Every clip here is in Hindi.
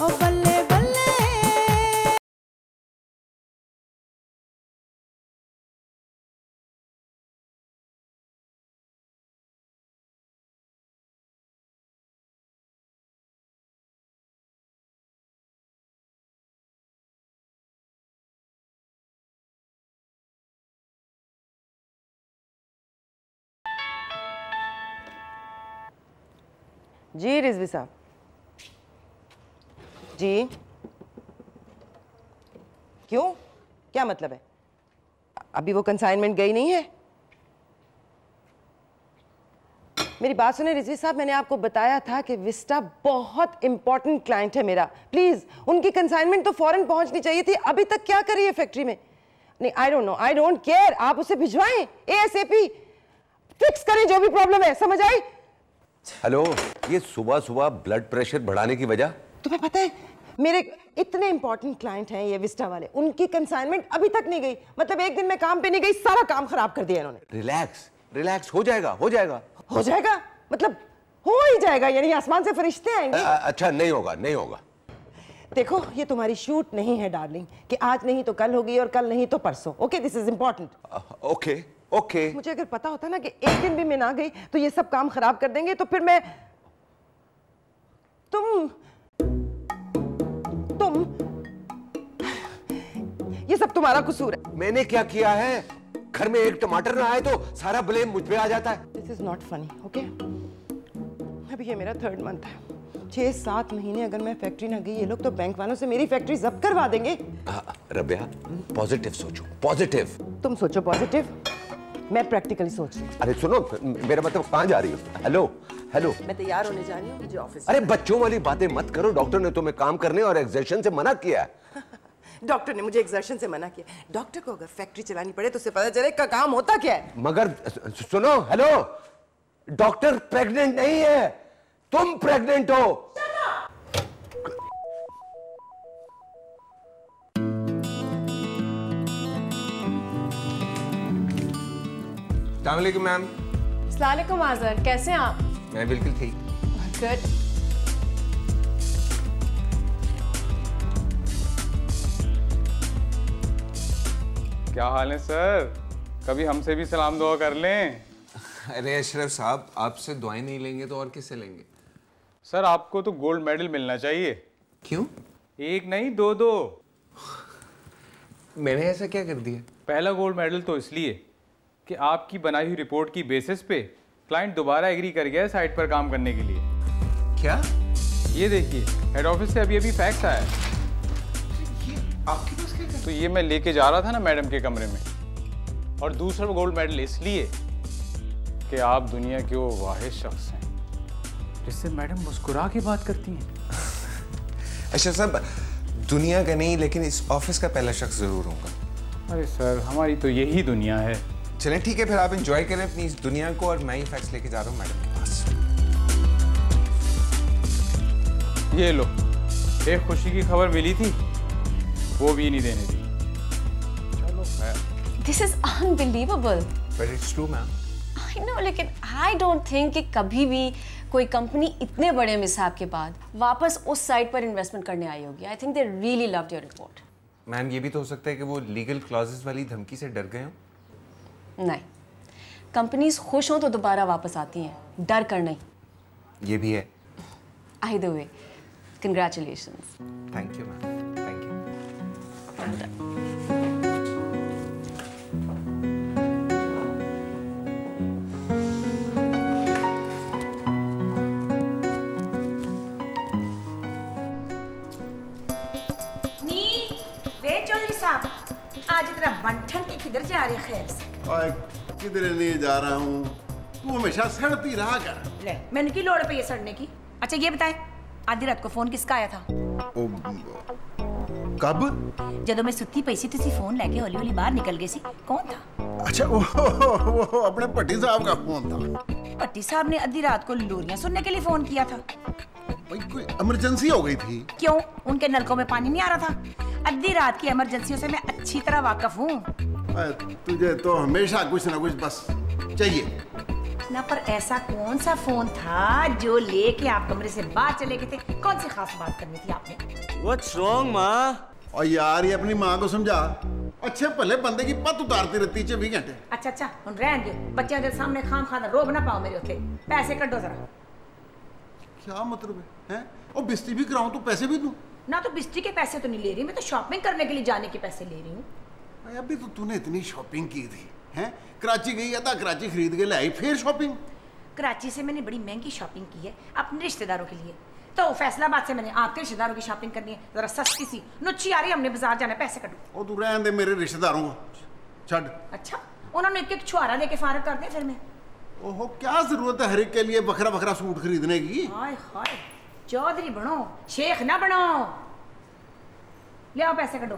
ओ बल्ले बल्ले। जी रिजवी साहब जी। क्यों, क्या मतलब है? अभी वो कंसाइनमेंट गई नहीं है? मेरी बात सुने रिजवी साहब, मैंने आपको बताया था कि विस्टा बहुत इंपॉर्टेंट क्लाइंट है मेरा। प्लीज उनकी कंसाइनमेंट तो फौरन पहुंचनी चाहिए थी। अभी तक क्या कर रही है फैक्ट्री में? नहीं, I don't know, I don't care. आप उसे भिजवाएं एएसएपी, फिक्स करें जो भी प्रॉब्लम है। समझ आई? हेलो, ये सुबह सुबह ब्लड प्रेशर बढ़ाने की वजह? तुम्हें पता है मेरे इतने इंपॉर्टेंट क्लाइंट हैं ये विस्टा वाले, उनकी कंसाइनमेंट अभी तक नहीं गई। मतलब एक दिन में काम पे नहीं गई, सारा काम खराब कर दिया इन्होंने। रिलैक्स रिलैक्स, हो जाएगा हो जाएगा। हो जाएगा मतलब हो ही जाएगा? यानी आसमान से फरिश्ते आएंगे? अच्छा, नहीं होगा नहीं होगा। देखो ये तुम्हारी शूट नहीं है डार्लिंग, कि आज नहीं तो कल होगी और कल नहीं तो परसों। Okay, this is important. Okay okay. मुझे अगर पता होता ना कि एक दिन भी मैं ना गई तो ये सब काम खराब कर देंगे, तो फिर मैं तुम ये सब तुम्हारा कसूर है। मैंने क्या किया है? घर में एक टमाटर ना आए तो सारा ब्लेम मुझ पे आ जाता है। This is not funny. Okay, अभी ये मेरा 3rd मंथ है। 6-7 महीने अगर मैं फैक्ट्री ना गई, ये लोग तो बैंक वालों से मेरी फैक्ट्री जब्त करवा देंगे। रबिया, पॉजिटिव सोचो, पॉजिटिव। तुम सोचो पॉजिटिव, मैं प्रैक्टिकली सोच रही हूँ। अरे सुनो, मेरा मतलब कहाँ जा रही हो? हेलो हेलो, मैं तैयार होने जा रही हूँ, मुझे ऑफिस। अरे बच्चों वाली बातें मत करो। डॉक्टर ने तुम्हें काम करने और एक्सर्शन से मना किया है। डॉक्टर ने मुझे एक्सर्शन से मना किया। डॉक्टर को अगर फैक्ट्री चलानी पड़े तो उसे पता चले का काम होता क्या है। मगर सुनो, हेलो, डॉक्टर प्रेग्नेंट नहीं है, तुम प्रेग्नेंट हो। अस्सलाम वालेकुम मैम। अस्सलाम वालेकुम आज़र, कैसे हैं आप? मैं बिल्कुल ठीक। गुड। क्या हाल है सर? कभी हमसे भी सलाम दुआ कर लें। अरे अशरफ साहब, आपसे दुआएं नहीं लेंगे तो और किससे लेंगे? सर आपको तो गोल्ड मेडल मिलना चाहिए। क्यों? एक नहीं, 2-2। मैंने ऐसा क्या कर दिया? पहला गोल्ड मेडल तो इसलिए कि आपकी बनाई हुई रिपोर्ट की बेसिस पे क्लाइंट दोबारा एग्री कर गया है साइट पर काम करने के लिए। क्या? ये देखिए, हेड ऑफिस से अभी फैक्स आया है। आपके पास क्या? तो ये मैं लेके जा रहा था ना मैडम के कमरे में। और दूसरा गोल्ड मेडल इसलिए कि आप दुनिया के वो वाहिद शख्स हैं जिससे मैडम मुस्कुरा के बात करती हैं। अच्छा साहब, दुनिया का नहीं लेकिन इस ऑफिस का पहला शख्स जरूर होगा। अरे सर, हमारी तो यही दुनिया है। चलें ठीक है, फिर आप एंजॉय करें अपनी इस दुनिया को और मैं ही फैक्स लेके जा रहा हूँ मैडम के पास। ये लो, एक खुशी की खबर मिली थी, वो भी नहीं देने दी। चलो खैर। This is unbelievable. But it's true ma'am. I know, लेकिन आई डोंट थिंक कि कभी भी कोई कंपनी इतने बड़े मिसहैप के बाद वापस उस साइट पर इन्वेस्टमेंट करने आई होगी। I think they really loved your report. Ma'am, ये भी तो हो सकता है कि वो लीगल क्लॉजेस वाली धमकी से डर गए हों। नहीं, कंपनीज खुश हों तो दोबारा वापस आती हैं, डर कर नहीं। ये भी है। Either way, congratulations. Thank you ma'am, thank you. आज इतना बंठन के किधर जा रहे खैर से? और किधर नहीं जा रहा हूँ, तू हमेशा सड़ती रहा कर। ले, मैंने की लोड़ पे ये सड़ने की? अच्छा ये बताए, आधी रात को फोन किसका आया था? कब? जब मैं सुत्ती पैसी तुसी फोन लेके हौली हौली बाहर निकल गई सी, कौन था? अच्छा वो अपने पट्टी साहब का फोन था। पट्टी साहब ने आधी रात को लोरियां सुनने के लिए फोन किया था। भाई कोई इमरजेंसी हो गई थी? क्यों, उनके नलकों में पानी नहीं आ रहा था? आधी रात की इमरजेंसियों से मैं अच्छी तरह वाकिफ हूँ। तुझे तो हमेशा कुछ ना कुछ बस चाहिए। ना पर ऐसा कौन सा फोन था जो लेके आप कमरे से बाहर चले गए थे? कौन सी खास बात करनी थी आपने? What's wrong, माँ? और यार ये अपनी माँ को समझा, अच्छे भले बंदे की पत उतारती रहती 24 घंटे। अच्छा हम रहन दो, बच्चों के सामने खाम खाना रोब ना पाओ मेरे उठे। पैसे कटो जरा। क्या मतलब है? और बिस्ती भी कराऊं तो पैसे भी दूं? ना तो बिस्ती के पैसे तो नहीं ले रही, मैं तो शॉपिंग करने के लिए जाने के पैसे ले रही हूँ। अभी तो तूने इतनी शॉपिंग की थी, हैं? कराची गई, आधा कराची खरीद के लाई, फिर शॉपिंग? कराची से मैंने बड़ी महंगी शॉपिंग की है अपने रिश्तेदारों के लिए। तो फैसलाबाद से मैंने आपके रिश्तेदारों की शॉपिंग करनी है, जरा सस्ती सी नुच्छी आ रही है, हमने बाजार जाना है, पैसे कटो। और तू रहने दे मेरे रिश्तेदारों को, छड़। अच्छा, उन्होंने एक छुआरा लेके फारग कर दिया फिर मैं। ओहो, क्या जरूरत है हर एक के लिए बखरा बखरा सूट खरीदने की? हाय हाय, चौधरी बनो, शेख ना बनो। ले आओ पैसे कटो।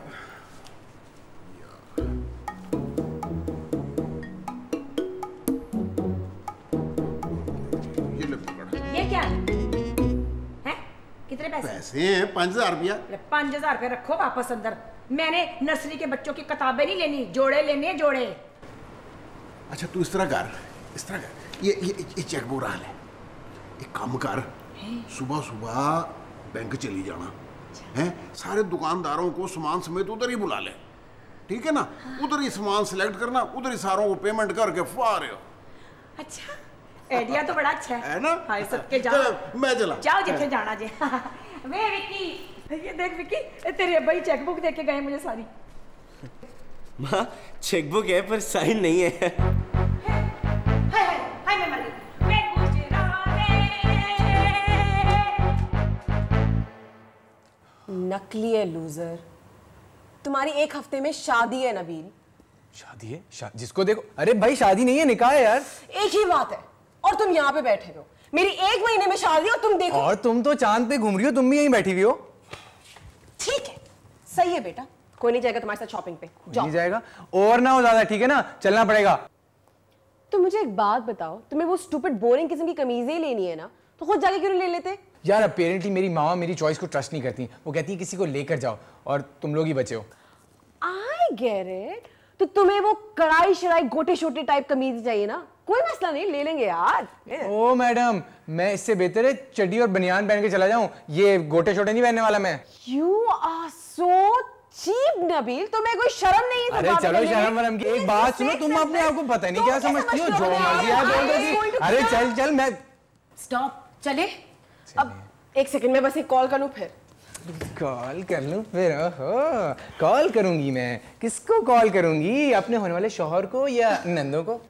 ये ले पकड़। ये क्या है? कितने पैसे? पैसे हैं 5000 रुपया। 5000 रुपये रखो वापस अंदर। मैंने नर्सरी के बच्चों की किताबें नहीं लेनी, जोड़े लेने जोड़े। अच्छा तू इस तरह कर, ये चेकबुक रहा ले, एक काम कर, सुबह सुबह बैंक चली जाना है, सारे दुकानदारों को सामान समेत उधर ही बुला ले, ठीक है ना? उधर ही सामान सिलेक्ट करना, उधर ही सारों को पेमेंट करके फुआ रहे हो। अच्छा, आइडिया तो बड़ा अच्छा है ना? हाय सबके जाओ, मैं चला, जाओ जिथे जाना जे। वे विक्की, ये देख विक्की, तेरे अब्बा ही चेकबुक देके गए मुझे सारी। माँ चेकबुक है पर साइन नहीं है। हाय मैं मर गई। मैं गुजराले। नकली है लूजर। तुम्हारी एक हफ्ते में शादी है नबील। शादी है? जिसको देखो, अरे भाई शादी नहीं है, निकाह है यार। एक ही बात है, और तुम यहाँ पे बैठे हो। मेरी 1 महीने में शादी और तुम देखो। और तुम तो चांद पे घूम रही हो, तुम भी यहीं बैठी हुई हो। ठीक है, सही है बेटा, कोई नहीं जाएगा तुम्हारे साथ शॉपिंग पे। नहीं जाएगा, और ना हो ज्यादा, ठीक है ना? चलना पड़ेगा। तो मुझे एक बात बताओ, तुम्हें वो स्टूपिड बोरिंग किस्म की कमीजें ही लेनी है ना, तो खुद जाके क्यों नहीं ले लेते? यार अपेरेंटली मेरी मामा मेरी चॉइस को ट्रस्ट नहीं करती, वो कहती है किसी को लेकर जाओ, और तुम लोग ही बचे हो। I get it. तो तुम्हें वो कड़ाई शराई गोटे छोटे टाइप कमीज चाहिए ना, कोई मसला नहीं, ले लेंगे यार। ओ मैडम, मैं इससे बेहतर है चड्डी और बनियान पहन के चला जाऊं, ये गोटे छोटे नहीं पहनने वाला मैं। You are so cheap Nabeel, तुम्हें कोई शर्म नहीं है? अरे चलो शर्म वरम की एक बात सुनो, तुम अपने आप को पता नहीं क्या समझती हो, जो मर्जी है बोल दोगी। अरे चल मैं स्टॉप, चले अब। 1 सेकंड में बस एक कॉल कर लूं, फिर कॉल कर लूं फिर? ओहो, कॉल करूंगी मैं, किसको कॉल करूंगी? अपने होने वाले शौहर को या नंदों को?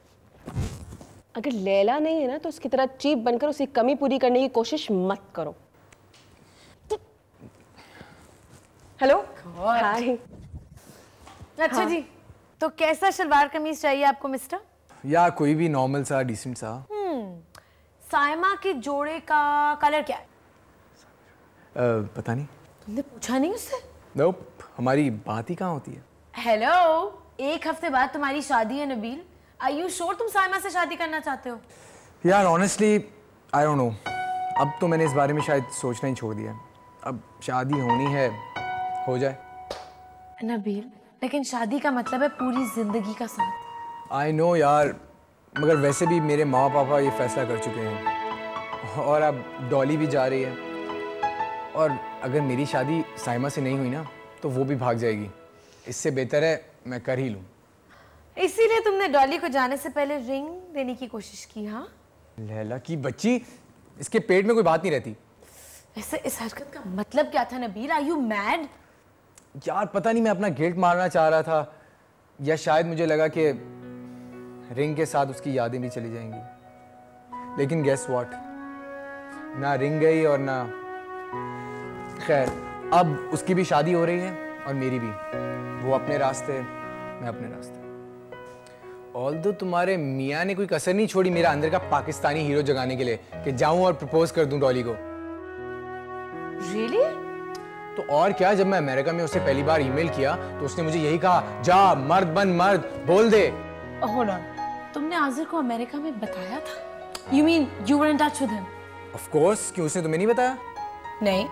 अगर लैला नहीं है ना तो उसकी तरह चीप बनकर उसकी कमी पूरी करने की कोशिश मत करो। हेलो, हाय। अच्छा जी, तो कैसा शलवार कमीज चाहिए आपको मिस्टर? या कोई भी नॉर्मल सा, डिसेंट सा। साइमा के जोड़े का कलर क्या है? पता नहीं। तुमने पूछा नहीं उससे? नोप, हमारी बात ही कहाँ होती है। हेलो, 1 हफ्ते बाद तुम्हारी शादी है नबील। आर यू श्योर तुम साइमा से शादी करना चाहते हो? यार ऑनेस्टली आई डोंट नो, अब तो मैंने इस बारे में शायद सोचना ही छोड़ दिया है। अब शादी होनी है, हो जाए। नबील, लेकिन शादी का मतलब है पूरी जिंदगी का साथ। आई नो यार, मगर वैसे भी मेरे माँ पापा ये फैसला कर चुके हैं, और अब डॉली भी जा रही है, और अगर मेरी शादी साइमा से नहीं हुई ना तो वो भी भाग जाएगी। इससे बेहतर है मैं कर ही लूँ। इसीलिए तुमने डॉली को जाने से पहले रिंग देने की कोशिश की? हाँ लैला की बच्ची, इसके पेट में कोई बात नहीं रहती। वैसे इस हरकत का मतलब क्या था नबील? Are you mad? यार पता नहीं, मैं अपना गिल्ट मारना चाह रहा था, या शायद मुझे लगा कि रिंग के साथ उसकी यादें भी चली जाएंगी। लेकिन गेस व्हाट, ना रिंग गई और ना, खैर अब उसकी भी शादी हो रही है और मेरी भी। वो अपने रास्ते, मैं अपने रास्ते। ऑल्दो तुम्हारे मियाँ ने कोई कसर नहीं छोड़ी मेरा अंदर का पाकिस्तानी हीरो जगाने के लिए कि जाऊं और प्रपोज कर दूं डॉली को। Really? तो और क्या, जब मैं अमेरिका में उसे पहली बार ईमेल किया तो उसने मुझे यही कहा, जा मर्द बन मर्द, बोल दे। Hold on, तुमने आजिर को अमेरिका में बताया था? You mean you were in touch with him? Of course, क्यों उसने तुम्हें नहीं बताया? नहीं।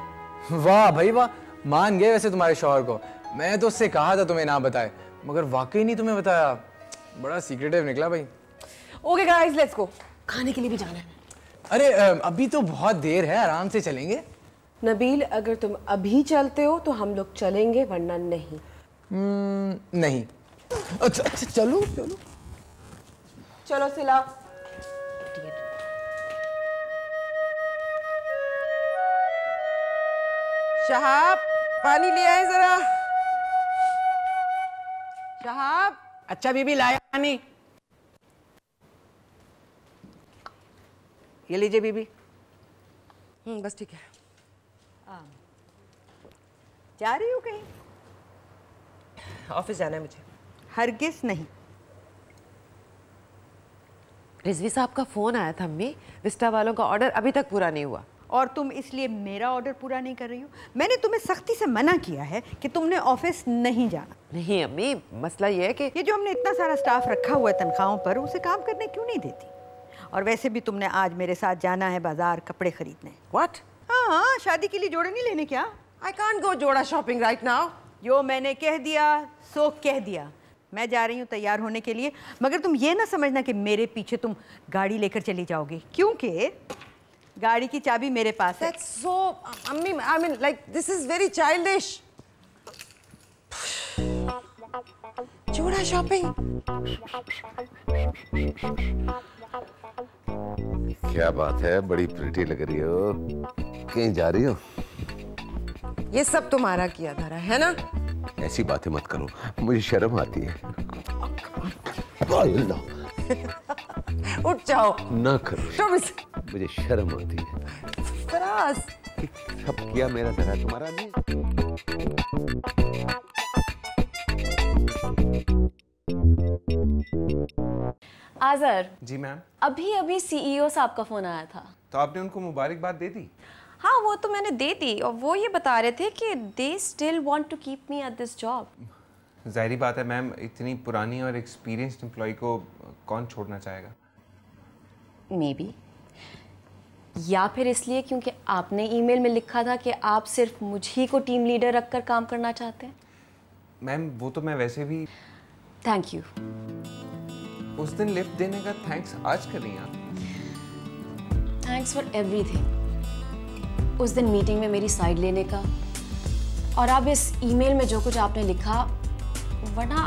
वाह भाई वाह, मान गए वैसे तुम्हारे शौहर को। मैं तो उससे कहा था तुम्हें ना बताए, मगर वाकई नहीं तुम्हें बताया। बड़ा सीक्रेटिव निकला भाई। Okay guys, let's go. खाने के लिए भी जाना है। अरे अभी तो बहुत देर है, आराम से चलेंगे। नबील, अगर तुम अभी चलते हो तो हम लोग चलेंगे, वरना नहीं। नहीं। अच्छा चलो चलो चलो सिला। शहाब, पानी ले आए जरा। शहाब। अच्छा बीबी, लाया पानी। ये लीजिए बीबी। बस ठीक है। जा रही हो कहीं? ऑफिस जाना है मुझे। हरगिज नहीं। रिजवी साहब का फोन आया था अम्मी, विस्टा वालों का ऑर्डर अभी तक पूरा नहीं हुआ। और तुम इसलिए मेरा ऑर्डर पूरा नहीं कर रही हो? मैंने तुम्हें सख्ती से मना किया है कि तुमने ऑफिस नहीं जाना। नहीं अम्मी, मसला ये है कि ये जो हमने इतना सारा स्टाफ रखा हुआ है तनख्वाहों पर, उसे काम करने क्यों नहीं देती? और वैसे भी तुमने आज मेरे साथ जाना है बाजार कपड़े खरीदने। व्हाट? हाँ, शादी के लिए जोड़े नहीं लेने क्या? आई कांट गो जोड़ा शॉपिंग राइट नाउ। जो मैंने कह दिया सो कह दिया। मैं जा रही हूँ तैयार होने के लिए, मगर तुम ये ना समझना कि मेरे पीछे तुम गाड़ी लेकर चली जाओगी, क्योंकि गाड़ी की चाबी मेरे पास है। That's so, अम्मी, I mean, like this is very childish. जोड़ा शॉपिंग। क्या बात है, बड़ी प्रिटी लग रही हो। कहीं जा रही हो? ये सब तुम्हारा किया धरा है ना? ऐसी बातें मत करो, मुझे शर्म आती है। उठ जाओ। ना करो, मुझे शर्म आती है। फराज, सब किया मेरा धरा, तुम्हारा नहीं। आज़र जी मैम। अभी सीईओ साहब का फोन आया था। तो आपने उनको मुबारकबाद दे दी? हाँ, वो तो मैंने दे दी, और वो ये बता रहे थे कि they still want to keep me at this job. जाहिर बात है मैम, इतनी पुरानी और एक्सपीरियंस्ड एम्प्लॉय को कौन छोड़ना चाहेगा? मे बी, या फिर इसलिए क्योंकि आपने ईमेल में लिखा था कि आप सिर्फ मुझी को टीम लीडर रखकर काम करना चाहते हैं। मैम वो तो मैं वैसे भी। Thank you. उस दिन लिफ्ट देने का थैंक्स आज कर रही हैं आप? Thanks for everything. उस दिन मीटिंग में मेरी साइड लेने का, और अब इस ईमेल में जो कुछ आपने लिखा, वरना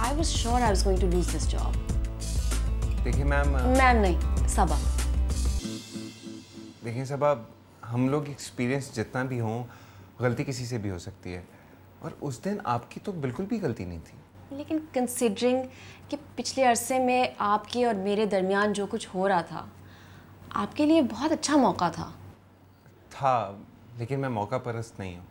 I was sure I was going to lose this job. देखिए मैम नहीं, सबा। देखिए सबा, हम लोग एक्सपीरियंस जितना भी हों, गलती किसी से भी हो सकती है, और उस दिन आपकी तो बिल्कुल भी गलती नहीं थी। लेकिन कंसिडरिंग कि पिछले अरसे में आपके और मेरे दरमियान जो कुछ हो रहा था, आपके लिए बहुत अच्छा मौका था। लेकिन मैं मौका परस्त नहीं हूँ।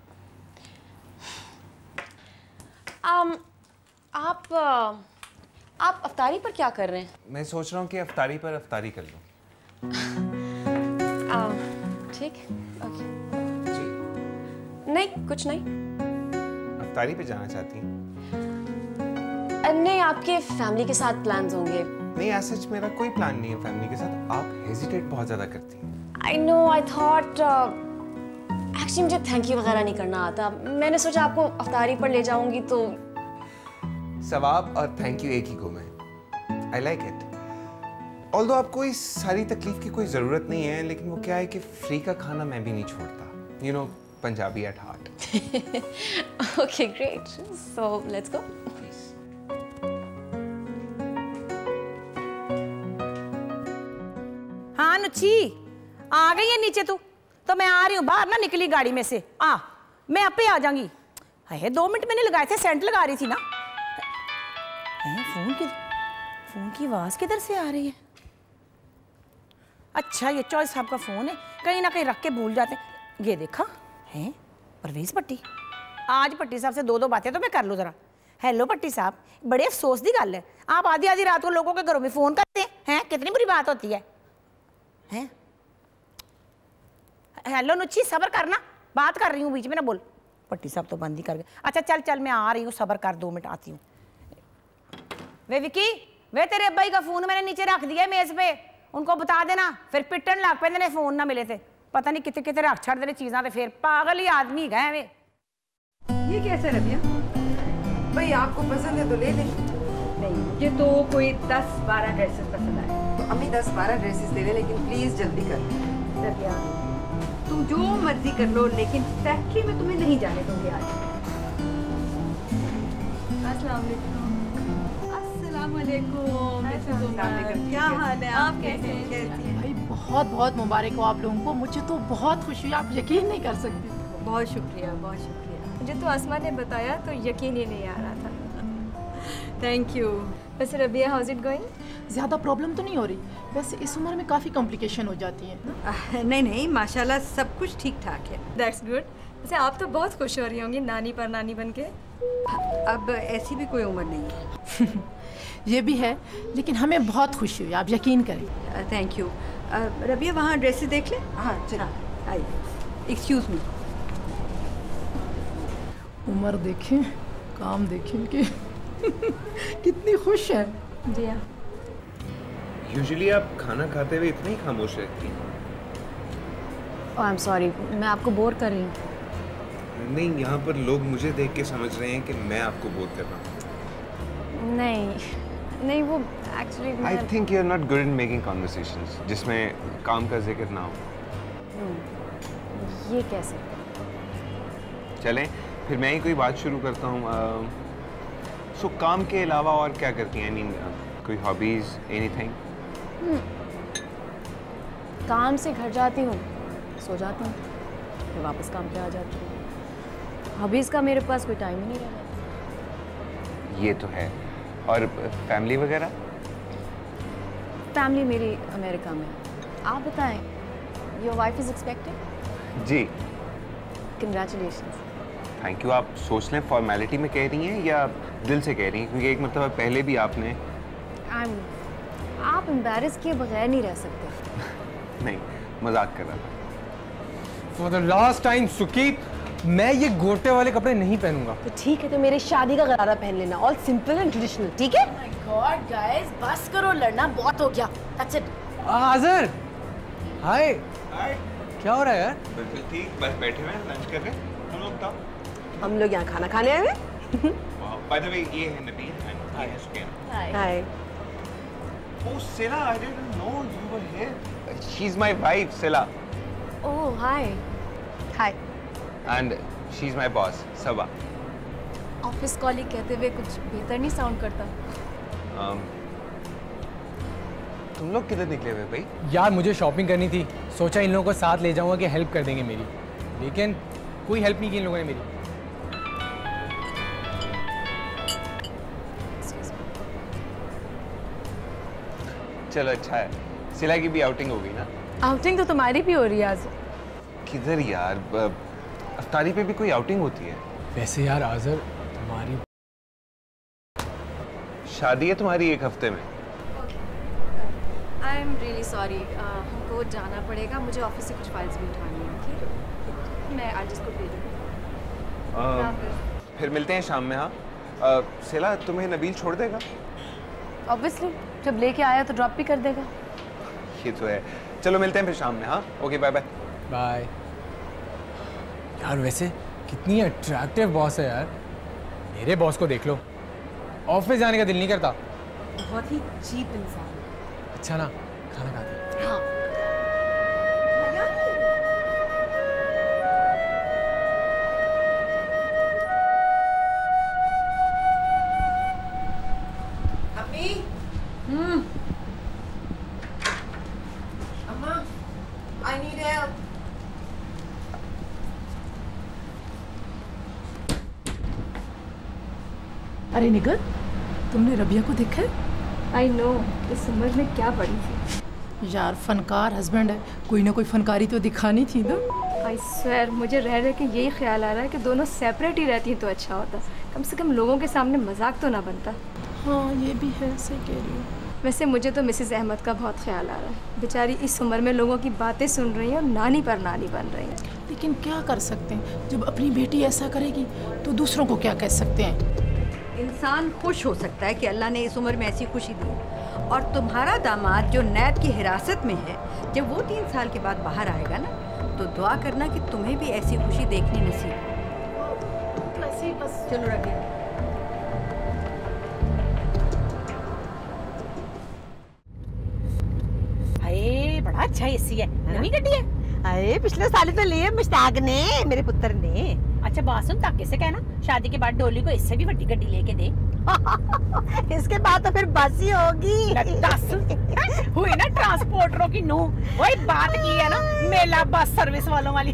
आप अफ्तारी पर क्या कर रहे हैं? मैं सोच रहा हूँ कि अफ्तारी पर अफ्तारी कर लूँ। ठीक, ओके। जी नहीं, कुछ नहीं। अफ्तारी पे जाना चाहती हैं? नहीं, आपके फैमिली के साथ प्लान्स होंगे। नहीं, ऐसा सच मेरा कोई प्लान नहीं है फैमिली के साथ। आप हेजिटेट बहुत ज़्यादा करती हैं। I know, I thought actually मुझे थैंक यू वगैरह नहीं करना आता। मैंने सोचा आपको अफ्तारी पर ले जाऊंगी तो। सवाब और थैंक यू एक ही को में। I like it. ऑल्दो आपको इस सारी तकलीफ की कोई ज़रूरत नहीं है, लेकिन वो क्या है कि फ्री का खाना मैं भी नहीं छोड़ता। You know, Punjabi at heart. Okay, great. So let's go. हाँ नुच्छी, आ गई है नीचे तू? तो मैं आ रही हूँ बाहर ना, निकली गाड़ी में से। मैं अब पे आ जाऊंगी। है 2 मिनट मैंने लगाए थे, सेंट लगा रही थी ना। फोन की आवाज किधर से आ रही है? अच्छा, ये चौधरी साहब का फोन है, कहीं ना कहीं रख के भूल जाते। ये देखा है परवेज भट्टी। आज भट्टी साहब से 2 बातें तो मैं कर लूँ जरा। हेलो भट्टी साहब, बड़े अफसोस की गल है, आप आधी आधी रात को लोगों के घरों में फोन करते हैं। कितनी बुरी बात होती है। हेलो नुच्छी, सब्र करना, बात कर रही हूँ, बीच में ना बोल। भट्टी साहब तो बंद ही कर गए। अच्छा चल चल, मैं आ रही हूँ, सब्र कर, 2 मिनट आती हूँ। वे विकी, वे तेरे अब्बाई का फोन मैंने नीचे रख दिया है मेज पे, उनको बता देना। फिर पिटन लग पे, ने फोन ना मिले थे, पता नहीं कितने कितने रख छड़ देने चीज़ा, तो फिर पागल ही आदमी गए वे। ये कैसे रबिया? भाई आपको पसंद है तो ले लें। नहीं, मुझे तो कोई 10-12 ड्रेसेस पसंद आए। अम्मी 10-12 ड्रेसेस दे रहे, लेकिन प्लीज जल्दी कर। रबिया, तुम जो मर्जी कर लो, लेकिन फैक्ट्री में तुम्हें नहीं जाने दूंगी आज। अस्सलाम वालेकुम। क्या हाल है? आप कैसे हैं? भाई बहुत बहुत मुबारक हो आप लोगों को। मुझे तो बहुत खुशी हुई, आप यकीन नहीं कर सकते। बहुत शुक्रिया, बहुत शुक्रिया। मुझे तो आसमा ने बताया तो यकीन ही नहीं आ रहा था। Thank you. वैसे Rabia, how is it going? ज़्यादा प्रॉब्लम तो नहीं हो रही? वैसे इस उम्र में काफ़ी कॉम्प्लिकेशन हो जाती है ना? नहीं नहीं, माशाल्लाह सब कुछ ठीक ठाक है। That's good. वैसे आप तो बहुत खुश हो रही होंगी नानी पर नानी बन के। अब ऐसी भी कोई उम्र नहीं है। ये भी है, लेकिन हमें बहुत खुशी हुई, आप यकीन करें। Thank you. रबिया, वहाँ ड्रेसेस देख लें। हाँ चलो, आइए। Excuse me. उम्र देखें, काम देखें कि कितनी खुश है। जी हाँ। यूजुअली आप खाना खाते हुए इतनी ही खामोश रहती हैं। ओह आई एम सॉरी, मैं आपको बोर कर रही हूँ। नहीं, यहाँ पर लोग मुझे देख के समझ रहे हैं कि मैं आपको बोर कर रहा हूँ। नहीं, वो actually I think you are not good in making conversations जिसमें काम का जिक्र ना हो। ये कैसे? चलें, फिर मैं ही कोई बात शुरू करता हूँ। सो काम के अलावा और क्या करती हैं? आई मीन कोई हॉबीज़, एनीथिंग? काम से घर जाती हूँ, सो जाती हूँ, फिर वापस काम पे आ जाती हूँ। हॉबीज़ का मेरे पास कोई टाइम ही नहीं रहता। ये तो है। और फैमिली वगैरह? फैमिली मेरी अमेरिका में। आप बताएं, योर वाइफ इज़ एक्सपेक्टेड? जी। कंग्रेचुलेशंस। Thank you. आप सोच लें फॉर्मेलिटी में कह रही हैं या दिल से कह रही हैं? क्योंकि एक मतलब पहले भी आपने आप एम्बैरेस किए बगैर नहीं रह सकते। नहीं, मजाक कर रहा था। फॉर द लास्ट टाइम सुकी, मैं ये गोटे वाले कपड़े नहीं पहनूंगा। तो ठीक है, तो मेरे शादी का गरारा पहन लेना, ऑल सिंपल एंड ट्रेडिशनल, ठीक है? माय गॉड गाइस, बस करो, लड़ना बहुत हो गया। That's it. आज़र, हाय। क्या हो रहा है यार? बिल्कुल ठीक, बस बैठे हुए हैं, लंच कर रहे हैं। हम लोग बताओ। हम लोग यहाँ खाना खाने आए हैं। बाय द वे, ये है नबील एंड ये है सुकैना। हाय। Oh, Sila, I didn't know you were here. She's my wife, Sila. Oh, hi. Hi. And she's my boss, Saba. Office colleague कहते हुए कुछ बेहतर नहीं साउंड करता। तुम लोग किधर निकले हुए भाई? यार मुझे शॉपिंग करनी थी, सोचा इन लोगों को साथ ले जाऊंगा कि हेल्प कर देंगे मेरी, लेकिन कोई हेल्प नहीं की इन लोगों ने मेरी। चलो अच्छा है, सिला की भी आउटिंग हो गई ना? आउटिंग तो तुम्हारी भी हो रही है आज। किधर यार, अफ्तारी पे भी कोई आउटिंग होती है? वैसे यार आज़र, तुम्हारी शादी है तुम्हारी एक हफ्ते में। आई एम रियली सॉरी, हमको जाना पड़ेगा, मुझे ऑफिस से कुछ फाइल्स भी उठानी है। ओके, मैं आज इसको भेज दूँगी। फिर मिलते हैं शाम में। हाँ सिला, तुम्हें नबील छोड़ देगा? ऑब्वियसली, जब लेके आया तो ड्रॉप भी कर देगा। ये तो है। चलो मिलते हैं फिर शाम में। हाँ ओके, बाय बाय। बाय। यार वैसे कितनी अट्रैक्टिव बॉस है यार। मेरे बॉस को देख लो, ऑफिस जाने का दिल नहीं करता। बहुत ही चीप इंसान। अच्छा ना, खाना खाते हैं। हाँ। अरे निगर, तुमने रबिया को देखा है? आई नो, इस उम्र में क्या पड़ी थी। यार फनकार हस्बैंड है, कोई ना कोई फनकारी तो दिखानी थी ना। आई स्वेयर, मुझे रह रहे कि यही ख्याल आ रहा है कि दोनों सेपरेट ही रहती तो अच्छा होता, कम से कम लोगों के सामने मजाक तो ना बनता। हाँ ये भी है, सही कह रही हो। वैसे मुझे तो मिसेस अहमद का बहुत ख्याल आ रहा है। बेचारी इस उम्र में लोगों की बातें सुन रही हैं और नानी पर नानी बन रही हैं। लेकिन क्या कर सकते हैं, जब अपनी बेटी ऐसा करेगी तो दूसरों को क्या कह सकते हैं। इंसान खुश हो सकता है कि अल्लाह ने इस उम्र में ऐसी खुशी दी, और तुम्हारा दामाद जो नैब की हिरासत में है, जब वो 3 साल के बाद बाहर आएगा ना, तो दुआ करना कि तुम्हें भी ऐसी खुशी देखनी नसीब हो। चलो रबिया। अच्छा एसी है, नवी गड्डी है। अरे पिछले साल तो लिए मुश्ताक ने, मेरे पुत्र ने। अच्छा बात सुन, ताके से कहना शादी के बाद डोली को इससे भी बड़ी गड्डी लेके दे। इसके बाद तो फिर बस ही होगी। हुई ना ट्रांसपोर्टरों की नूह, वही बात की है ना मेला बस सर्विस वालों वाली।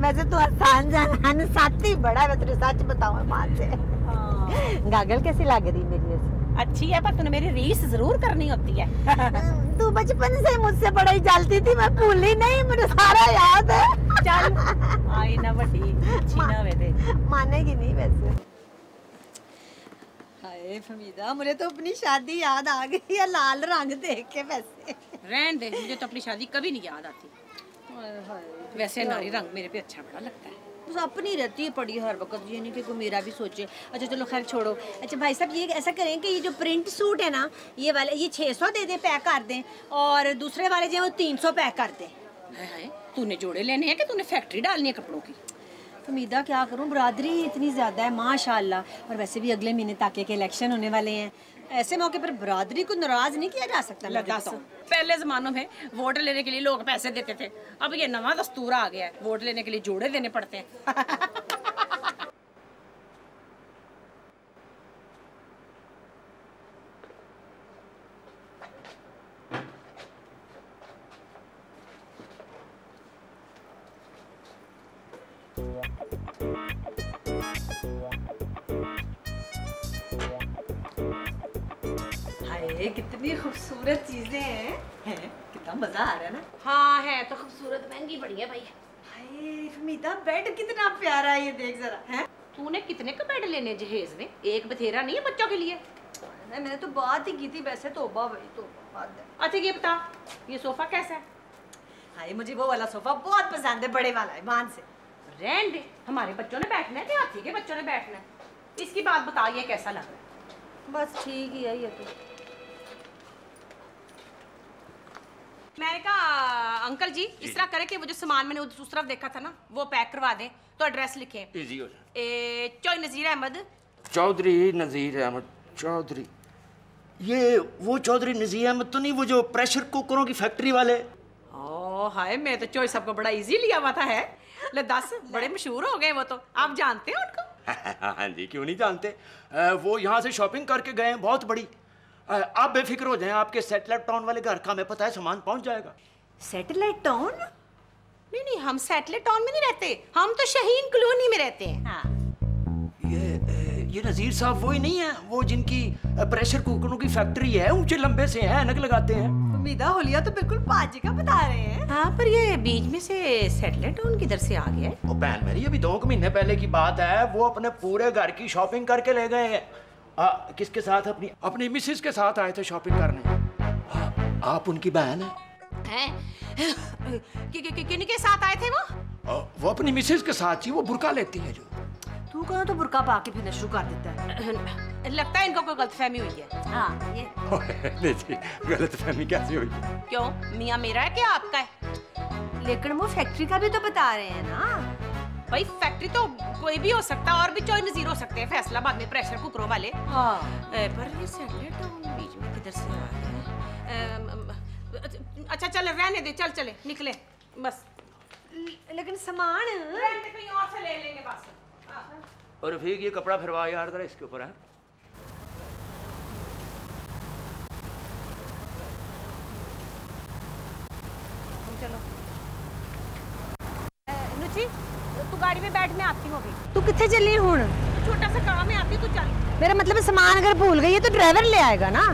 वैसे तो आसान जान साथी बड़ा, मैं तुझे सच बताऊं बात से। गागल कैसी लग रही मेरी वैसे? अच्छी है, पर तूने मेरी रीस जरूर करनी होती है। तू बचपन से मुझसे बड़ा ही जलती थी, मैं भूली नहीं, मुझे सारा याद है। चल आई ना बड़ी अच्छी ना वेदे, मानेगी नहीं वैसे। हाय फमीदा, मुझे तो अपनी शादी याद आ गई है लाल रंग देख के। वैसे रहने दे, मुझे तो अपनी शादी कभी नहीं याद आती। वैसे नारी रंग मेरे पे अच्छा बड़ा लगता है। बस अपनी रहती है पड़ी हर वक्त, ये नहीं कि कोई मेरा भी सोचे। अच्छा चलो खैर छोड़ो। अच्छा भाई साहब ये ऐसा करें कि ये जो प्रिंट सूट है ना, ये वाले ये 600 दे दें, पैक कर दें, और दूसरे वाले जो है वो 300 पैक कर दें। हाय तूने जोड़े लेने हैं कि तूने फैक्ट्री डालनी है कपड़ों की? उम्मीदा क्या करूं, बरादरी इतनी ज़्यादा है माशाल्लाह, और वैसे भी अगले महीने ताके के इलेक्शन होने वाले हैं। ऐसे मौके पर बरादरी को नाराज नहीं किया जा सकता। पहले जमानों में वोट लेने के लिए लोग पैसे देते थे, अब ये नवा दस्तूर आ गया है, वोट लेने के लिए जोड़े देने पड़ते हैं। हाय कितनी खूबसूरत चीजें हैं, कितना मजा आ रहा है ना। हाँ है तो खूबसूरत, महंगी बड़ी है भाई। हाय फमीदा बेड कितना प्यारा है, ये देख जरा। हैं तूने कितने का बेड लेने जहेज ने? एक बथेरा नहीं है बच्चों के लिए। मैंने तो बात ही की थी वैसे, तौबा भाई तौबा। अच्छा ये बता, ये सोफा कैसा है? हाय मुझे वो वाला सोफा बहुत पसंद है, बड़े वाला है, मान से। रहने दे, हमारे बच्चों ने बैठना है कि हाथी के बच्चों ने बैठना है? इसकी बात बता, ये कैसा लग रहा है? बस ठीक ही है ये तो। मैंने कहा अंकल जी इस तरह करे कि वो जो सामान मैंने उस तरफ देखा था ना वो पैक करवा दें, तो एड्रेस लिखें। इजी हो जाए। चौधरी नजीर अहमद। चौधरी नजीर अहमद चौधरी, ये वो चौधरी नजीर अहमद तो नहीं, वो जो प्रेशर कुकरों की फैक्ट्री वाले? ओ हाय, मैं तो चॉइस सबको बड़ा इजी लिया हुआ था है। ले 10 बड़े मशहूर हो गए वो तो, आप जानते हैं उनको? हाँ जी, क्यों नहीं जानते। वो यहाँ से शॉपिंग करके गए हैं, बहुत बड़ी। आप बेफिक्र हो जाएं, आपके सैटेलाइट टाउन वाले घर का हमें पता है, सामान पहुंच जाएगा। Satellite town? नहीं नहीं, हम सैटेलाइट टाउन में नहीं रहते, हम तो शाहीन कॉलोनी में रहते हैं। हाँ। ये नजीर साहब वही नहीं है, वो जिनकी प्रेशर कुकरों की फैक्ट्री है, ऊंचे लंबे से हैं, ऐनक लगाते हैं। उम्मीदा होलिया तो बिल्कुल पाजी का बता रहे हैं। हाँ पर ये बीच में से सैटेलाइट टाउन किधर से आ गया है? ओ बहन मेरी, अभी 2 महीने पहले की बात है, वो अपने पूरे घर की शॉपिंग करके ले गए हैं। किसके साथ? अपनी मिसेस के साथ आए थे शॉपिंग करने। आप उनकी बहन हैं? किनके साथ आए थे वो? वो अपनी मिसेस के साथ ही, वो बुर्का लेती है जो। तू कहो तो बुर्का पा के फिर शुरू कर देता है। लगता है इनको कोई गलतफहमी हुई है। हाँ ये नहीं जी, गलतफहमी कैसे हुई? क्यों, मियाँ मेरा है क्या आपका है? लेकिन वो फैक्ट्री का भी तो बता रहे हैं ना भाई। फैक्ट्री तो कोई भी हो सकता है, और भी चॉइस नजीर हो सकते हैं फैसलाबाद में प्रेशर कुकरों वाले। हाँ पर ये सैटेलाइट टाउन बीच में किधर से आ गया? अच्छा चल रहने दे, चल चले निकले बस। लेकिन सामान कहीं और से ले लेंगे बस। और रफीक ये कपड़ा फिरवा यार जरा इसके ऊपर है। चलो नुची, तू गाड़ी में बैठ, मैं आती हूँ अभी। तू कितने चली हूँ? छोटा सा काम है, आती तू चल। मेरा मतलब सामान अगर भूल गई है तो ड्राइवर ले आएगा ना।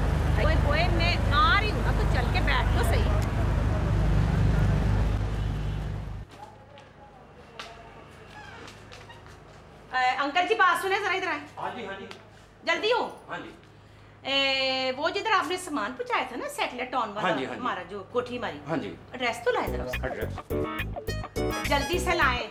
ओए मैं आ रही हूँ ना, तू चल के बैठ तो सही। अंकल जी बात सुने जरा, इधर आए। हाँ जी हाँ जी। जल्दी हो। हाँ जी। वो जिधर आपने सामान पहुंचाया था ना सैटेलाइट टाउन वाला, हाँ जी, हाँ जी। हमारा जो कोठी हमारी। हाँ जी। एड्रेस तो लाए जरा, एड्रेस जल्दी से लाए।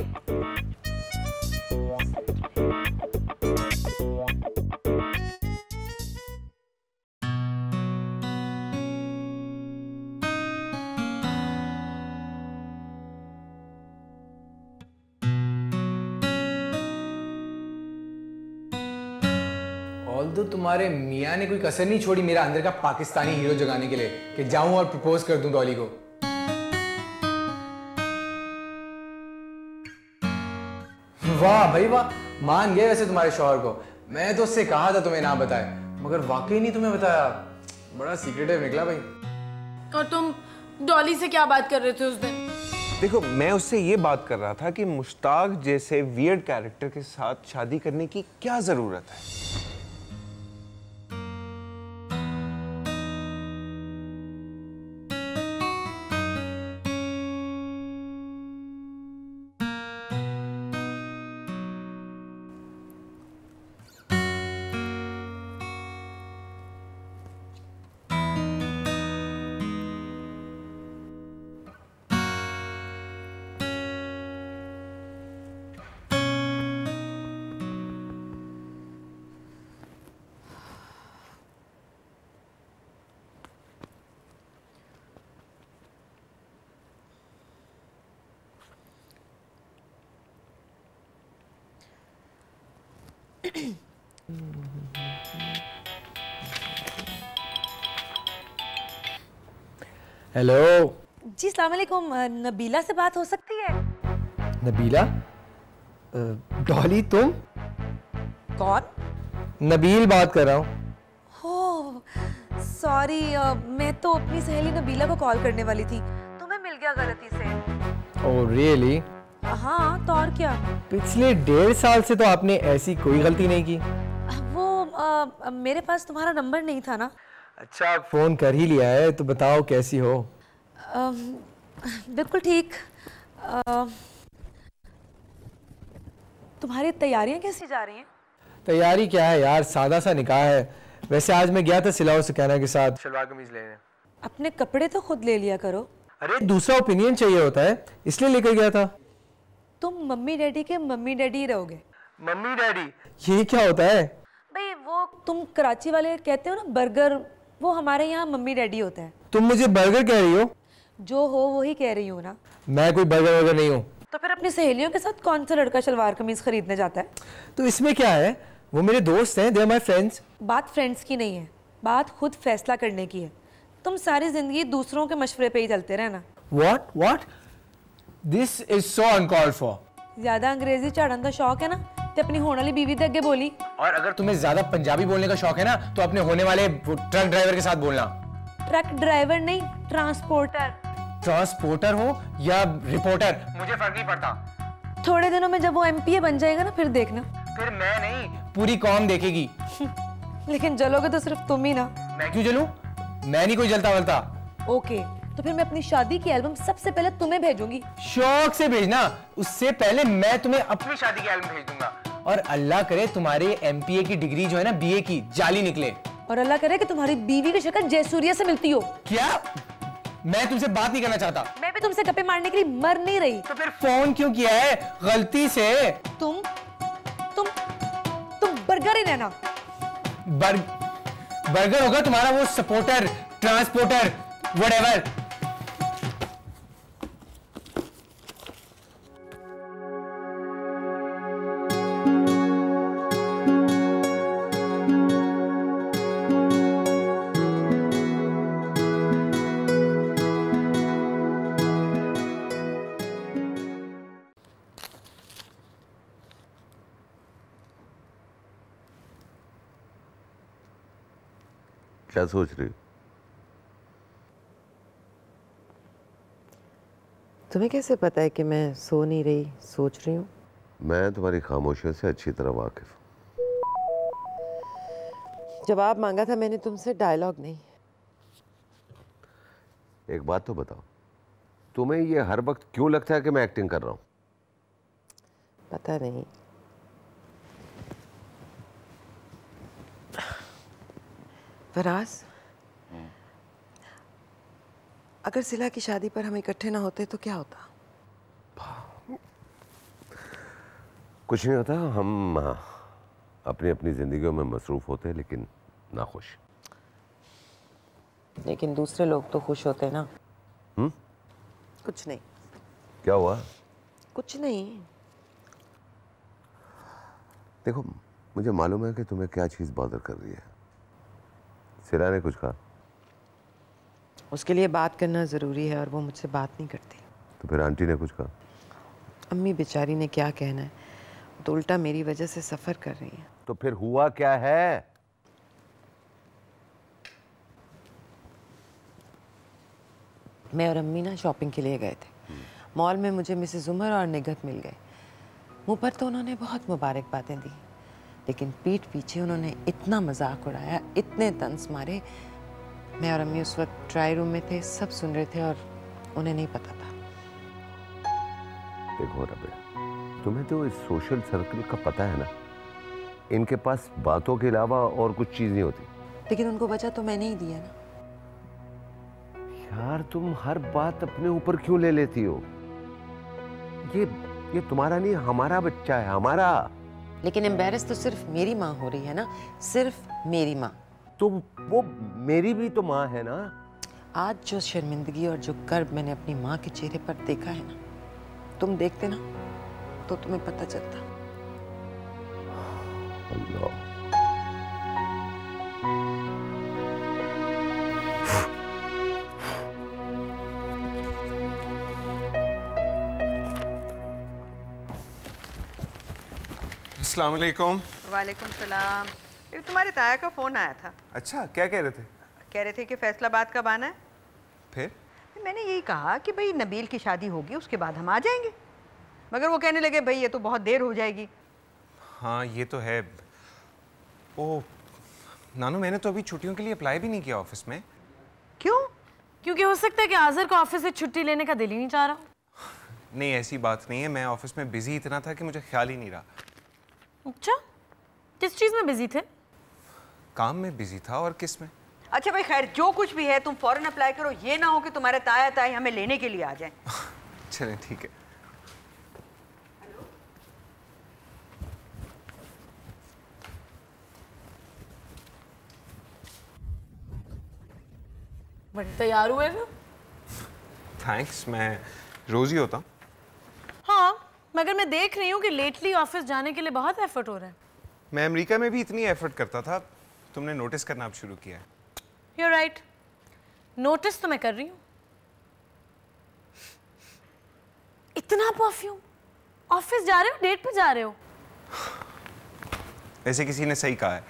ऑल्दो तुम्हारे मियाँ ने कोई कसर नहीं छोड़ी मेरा अंदर का पाकिस्तानी हीरो जगाने के लिए कि जाऊं और प्रपोज कर दूं डॉली को। वाह भाई वाह, मान गए वैसे तुम्हारे शौहर को। मैं तो उससे कहा था तुम्हें ना बताए, मगर वाकई नहीं तुम्हें बताया। बड़ा सीक्रेटिव निकला भाई। और तुम डॉली से क्या बात कर रहे थे उस दिन? देखो, मैं उससे ये बात कर रहा था कि मुश्ताक जैसे वियर्ड कैरेक्टर के साथ शादी करने की क्या जरूरत है। हेलो जी, सलाम अलैकुम। नबीला से बात हो सकती है? नबीला? डॉली तुम? कौन? नबील बात कर रहा हूँ। हो सॉरी, मैं तो अपनी सहेली नबीला को कॉल करने वाली थी, तुम्हें मिल गया गलती से। Oh really? हाँ तो और क्या। पिछले 1.5 साल से तो आपने ऐसी कोई गलती नहीं की। वो मेरे पास तुम्हारा नंबर नहीं था ना। अच्छा, फोन कर ही लिया है तो बताओ कैसी हो? बिल्कुल ठीक। तुम्हारी तैयारियां कैसी जा रही हैं? तैयारी क्या है यार, सादा सा निकाह है। वैसे आज मैं गया था सिलाओ सुकैना के साथ शलवार कमीज लेने। अपने कपड़े तो खुद ले लिया करो। अरे दूसरा ओपिनियन चाहिए होता है, इसलिए लेकर गया था। तुम मम्मी डैडी के मम्मी डैडी रहोगे। मम्मी डैडी ये क्या होता है? भाई वो तुम कराची वाले कहते हो ना बर्गर, वो हमारे यहाँ मम्मी डैडी होता है। तुम मुझे बर्गर कह रही हो? जो हो वही कह रही हूँ ना। मैं कोई बर्गर वर्गर नहीं हूँ। तो फिर अपनी सहेलियों के साथ कौन सा लड़का शलवार कमीज खरीदने जाता है? तो इसमें क्या है, वो मेरे दोस्त हैं, दे आर माय फ्रेंड्स। बात फ्रेंड्स की नहीं है, बात खुद फैसला करने की है। तुम सारी जिंदगी दूसरों के मशवरे पे ही चलते रहना। What? This is so uncalled for। ज्यादा अंग्रेजी झाड़न का शौक है ना तो अपनी होने वाली बीवी दे अगे बोली। और अगर तुम्हें ज्यादा पंजाबी बोलने का शौक है ना तो अपने होने वाले ट्रक ड्राइवर के साथ बोलना। ट्रक ड्राइवर नहीं, ट्रांसपोर्टर। ट्रांसपोर्टर हो या रिपोर्टर, मुझे फर्क नहीं पड़ता। थोड़े दिनों में जब वो एमपीए बन जाएगा ना, फिर देखना। फिर मैं नहीं, पूरी कौम देखेगी। लेकिन जलोगे तो सिर्फ तुम ही ना। मैं क्यों जलूं? मैं नहीं कोई जलता वलता। ओके, तो फिर मैं अपनी शादी की एल्बम सबसे पहले तुम्हें भेजूंगी। शौक से भेजना, उससे पहले मैं तुम्हें अपनी शादी की एल्बम भेज दूंगा। और अल्लाह करे तुम्हारे एमपीए की डिग्री जो है ना बीए की जाली निकले। और अल्लाह करे कि तुम्हारी बीवी की शक्ल जयसूर्या से मिलती हो। क्या? मैं तुमसे बात नहीं करना चाहता। मैं भी तुमसे गप्पे मारने के लिए मर नहीं रही। तो फिर फोन क्यों किया है गलती से? तुम बर्गर ही रहना। बर्गर होगा तुम्हारा वो सपोर्टर, ट्रांसपोर्टर, व्हाटएवर। क्या सोच रही हो? तुम्हें कैसे पता है कि मैं सो नहीं रही, सोच रही हूँ? मैं तुम्हारी खामोशियों से अच्छी तरह वाकिफ हूँ। जवाब मांगा था मैंने तुमसे, डायलॉग नहीं। एक बात तो बताओ, तुम्हें ये हर वक्त क्यों लगता है कि मैं एक्टिंग कर रहा हूँ? पता नहीं। फराज, अगर सिला की शादी पर हम इकट्ठे ना होते तो क्या होता? कुछ नहीं होता, हम अपनी अपनी जिंदगियों में मसरूफ होते लेकिन नाखुश। लेकिन दूसरे लोग तो खुश होते ना। कुछ नहीं। क्या हुआ? कुछ नहीं। देखो, मुझे मालूम है कि तुम्हें क्या चीज बॉदर कर रही है। सिरा ने कुछ कहा? उसके लिए बात करना जरूरी है और वो मुझसे बात नहीं करती। तो फिर आंटी ने कुछ कहा? अम्मी बेचारी ने क्या कहना है, तो उल्टा मेरी वजह से सफर कर रही है। तो फिर हुआ क्या है? मैं और अम्मी ना शॉपिंग के लिए गए थे। मॉल में मुझे मिसेस उमर और निगहत मिल गए। मुंह पर तो उन्होंने बहुत मुबारकबादें दी, लेकिन पीठ पीछे उन्होंने इतना मजाक उड़ाया, इतने तंज मारे। मैं और अम्मी उस वक्त ट्राई रूम में थे, सब सुन रहे थे और उन्हें नहीं पता था। देखो रबे, तुम्हें तो इस सोशल सर्कल का पता है ना, इनके पास बातों के अलावा और कुछ चीज नहीं होती। लेकिन उनको वजह तो मैंने ही दिया ना। यार तुम हर बात अपने ऊपर क्यों ले लेती हो? ये तुम्हारा नहीं, हमारा बच्चा है, हमारा। लेकिन एम्बैरस तो सिर्फ मेरी माँ हो रही है ना, सिर्फ मेरी माँ। तो वो मेरी भी तो माँ है ना। आज जो शर्मिंदगी और जो कर्ब मैंने अपनी माँ के चेहरे पर देखा है ना, तुम देखते ना तो तुम्हें पता चलता। अल्लाह। अस्सलाम वालेकुम। वालेकुम सलाम। ये तुम्हारे ताया का फ़ोन आया था। अच्छा, क्या कह रहे थे? कह रहे थे कि फैसलाबाद कब आना है। फिर मैंने यही कहा कि भाई नबील की शादी होगी उसके बाद हम आ जाएंगे, मगर वो कहने लगे भाई ये तो बहुत देर हो जाएगी। हाँ ये तो है। ओ नानू, मैंने तो अभी छुट्टियों के लिए अप्लाई भी नहीं किया ऑफिस में। क्यों? क्योंकि हो सकता है कि आज़र को ऑफिस से छुट्टी लेने का दिल ही नहीं चाह रहा। नहीं ऐसी बात नहीं है, मैं ऑफिस में बिजी इतना था कि मुझे ख्याल ही नहीं रहा। अच्छा, किस चीज़ में बिजी थे? काम में बिजी था। और किस में? अच्छा भाई खैर, जो कुछ भी है तुम फौरन अप्लाई करो, ये ना हो कि तुम्हारे ताया ताई हमें लेने के लिए आ जाएं। चलें ठीक है। बड़े तैयार हुए ना? थैंक्स, मैं रोज ही होता हूँ। हाँ, मगर मैं देख रही हूँ कि लेटली ऑफिस जाने के लिए बहुत एफर्ट हो रहा है। मैं अमेरिका में भी इतनी एफर्ट करता था, तुमने नोटिस करना अब शुरू किया है। You're right. नोटिस तो मैं कर रही हूँ। इतना परफ्यूम, ऑफिस जा रहे हो, डेट पे जा रहे हो? वैसे किसी ने सही कहा है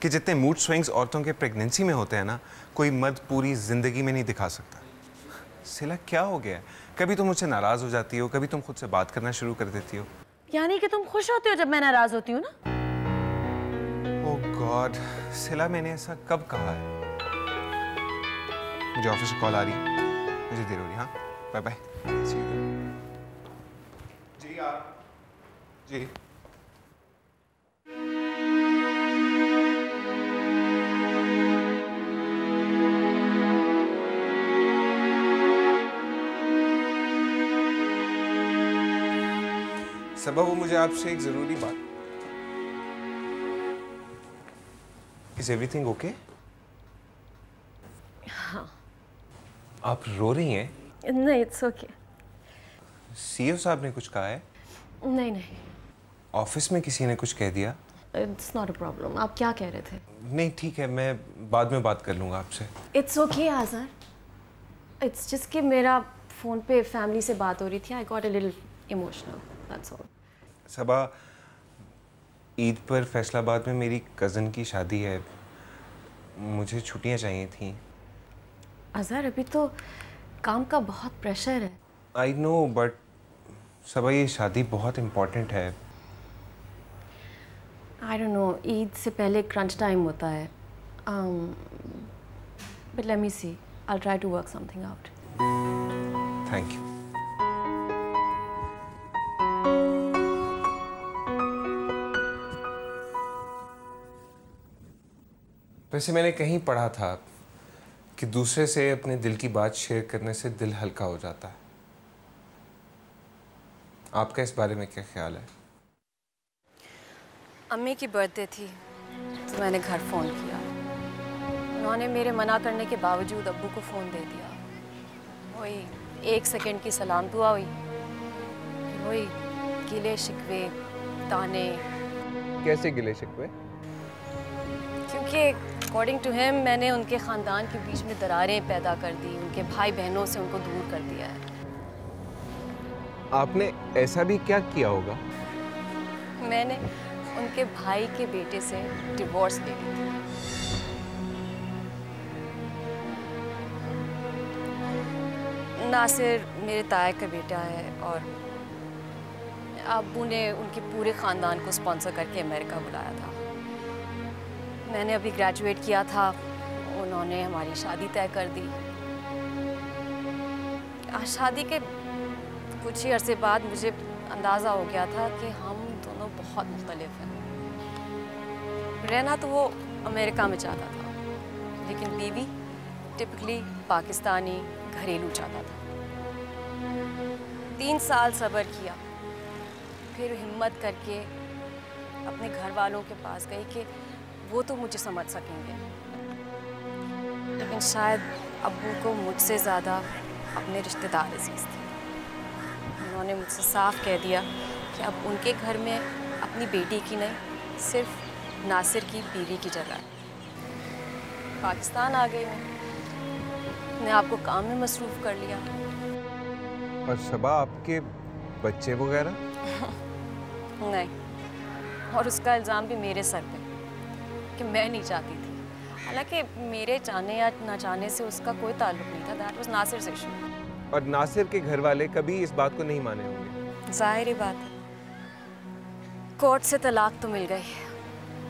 कि जितने मूड स्विंग्स औरतों के प्रेगनेंसी में होते हैं ना, कोई मर्द पूरी जिंदगी में नहीं दिखा सकता। सिला क्या हो गया? कभी तुम मुझसे नाराज हो जाती हो, कभी तुम खुद से बात करना शुरू कर देती हो। यानी कि तुम खुश होती हो जब मैं नाराज होती हूँ ना? ओह गॉड, सिला मैंने ऐसा कब कहा है? मुझे ऑफिस से कॉल आ रही है, मुझे देर हो रही है। हाँ बाय बाय। जी आप जी। सबा, वो मुझे आपसे एक जरूरी बात। Is everything okay? हाँ। आप रो रही हैं? नहीं, it's okay. सीईओ साहब ने कुछ कहा है? नहीं नहीं। ऑफिस में किसी ने कुछ कह दिया? It's not a problem. आप क्या कह रहे थे? नहीं ठीक है, मैं बाद में बात कर लूँगा आपसे। It's okay, Azar. It's just कि मेरा फ़ोन पे फैमिली से बात हो रही थी। I got a little emotional. That's all. सबा, ईद पर फैसलाबाद में मेरी कज़न की शादी है, मुझे छुट्टियाँ चाहिए थी। अज़हर, अभी तो काम का बहुत प्रेशर है। आई नो, बट सबा ये शादी बहुत इम्पोर्टेंट है। आई डोंट नो, ईद से पहले क्रंच टाइम होता है। But let me see, I try to work something out. Thank you. वैसे मैंने कहीं पढ़ा था कि दूसरे से अपने दिल की बात शेयर करने से दिल हल्का हो जाता है। आपका इस बारे में क्या ख्याल है? अम्मी की बर्थडे थी तो मैंने घर फ़ोन किया। उन्होंने मेरे मना करने के बावजूद अब्बू को फ़ोन दे दिया। वही 1 सेकंड की सलाम दुआ हुई, वही गिले शिकवे, ताने, कैसे गिले शिकवे? क्योंकि अकॉर्डिंग टू हिम मैंने उनके ख़ानदान के बीच में दरारें पैदा कर दी, उनके भाई बहनों से उनको दूर कर दिया है। आपने ऐसा भी क्या किया होगा? मैंने उनके भाई के बेटे से डिवोर्स ले ली थी। नासिर मेरे ताया का बेटा है और अब्बू ने उनके पूरे ख़ानदान को स्पॉन्सर करके अमेरिका बुलाया था। मैंने अभी ग्रेजुएट किया था, उन्होंने हमारी शादी तय कर दी। शादी के कुछ ही अरसे बाद मुझे अंदाज़ा हो गया था कि हम दोनों बहुत मुख्तलिफ हैं। रहना तो वो अमेरिका में चाहता था, लेकिन बीवी टिपिकली पाकिस्तानी घरेलू चाहता था। 3 साल सब्र किया, फिर हिम्मत करके अपने घर वालों के पास गई कि वो तो मुझे समझ सकेंगे, लेकिन शायद अब्बू को मुझसे ज़्यादा अपने रिश्तेदार अजीज़ थे। उन्होंने मुझसे साफ कह दिया कि अब उनके घर में अपनी बेटी की नहीं, सिर्फ नासिर की बीवी की जगह है। पाकिस्तान आ गई मैं आपको काम में मसरूफ़ कर लिया। और सबा आपके बच्चे वगैरह? नहीं, और उसका इल्ज़ाम भी मेरे सर पे कि मैं नहीं चाहती थी। हालांकि मेरे चाहने या ना चाहने से उसका कोई ताल्लुक नहीं था। दैट वाज नासिर से इशू। और नासिर के घर वाले कभी इस बात को नहीं माने होंगे? जाहिर ही बात है, कोर्ट से तलाक तो मिल गई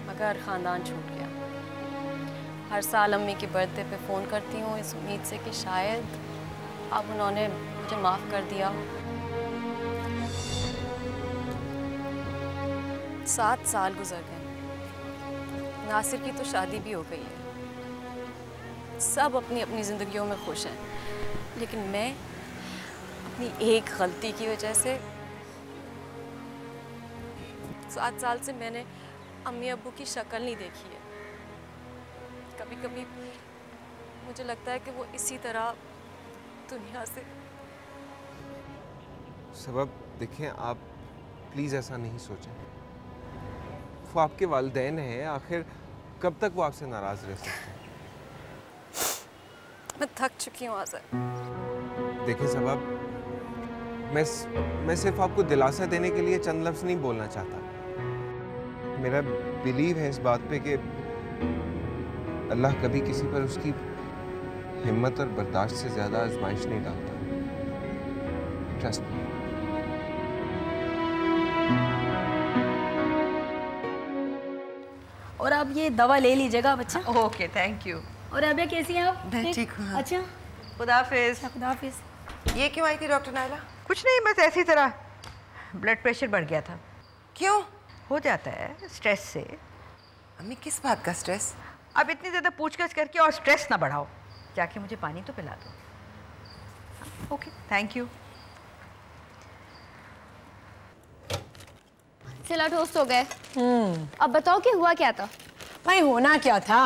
मगर ख़ानदान छूट गया। हर साल अम्मी की बर्थडे पे फ़ोन करती हूँ इस उम्मीद से कि शायद अब उन्होंने मुझे माफ़ कर दिया। 7 साल गुजर गए। नासिर की तो शादी भी हो गई है, सब अपनी अपनी ज़िंदगियों में खुश हैं, लेकिन मैं अपनी एक गलती की वजह से 7 साल से मैंने अम्मी अब्बू की शक्ल नहीं देखी है। कभी कभी मुझे लगता है कि वो इसी तरह दुनिया से। सबब देखें, आप प्लीज़ ऐसा नहीं सोचें। वो आपके वालिदैन हैं, आखिर कब तक वो आपसे नाराज़ रह सकते हैं? मैं थक चुकी हूँ आज़ाद। देखिए सबब, मैं सिर्फ आपको दिलासा देने के लिए चंद लफ्ज़ नहीं बोलना चाहता। मेरा बिलीव है इस बात पे कि अल्लाह कभी किसी पर उसकी हिम्मत और बर्दाश्त से ज़्यादा आजमाइश नहीं डालता। Trust me. और अब ये दवा ले लीजिएगा बच्चा। Okay, thank you. और अबे कैसी हैं आप? मैं ठीक हूँ। अच्छा, खुदाफिज। खुदाफिज। ये क्यों आई थी डॉक्टर नायला? कुछ नहीं, बस ऐसी तरह ब्लड प्रेशर बढ़ गया था। क्यों? हो जाता है स्ट्रेस से। अम्मी किस बात का स्ट्रेस? अब इतनी ज़्यादा पूछगछ करके और स्ट्रेस ना बढ़ाओ। जाके मुझे पानी तो पिला दो। Okay, thank you. सिला टोस्ट हो गए। अब बताओ कि हुआ क्या था? भाई होना क्या था,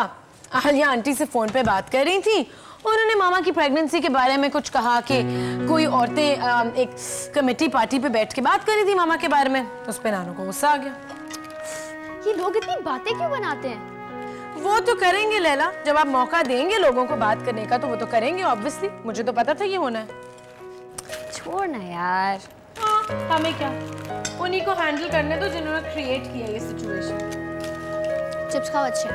आलिया आंटी से फ़ोन पे बात कर रही थी। उन्होंने मामा की प्रेगनेंसी के बारे में कुछ कहा कि कोई औरतें एक कमेटी पार्टी पे बैठ के बात कर रही थी मामा के बारे में। उस पे नानू को गुस्सा आ गया। ये लोग इतनी बातें क्यों बनाते हैं? वो तो करेंगे लैला, जब आप मौका देंगे लोगों को बात करने का तो वो तो करेंगे ऑब्वियसली। मुझे तो पता था ये होना है। छोड़ ना यार। हाँ, हमें क्या, उन्हीं को हैंडल करने दो जिन्होंने क्रिएट किया ये सिचुएशन। चिप्स खाओ अच्छे।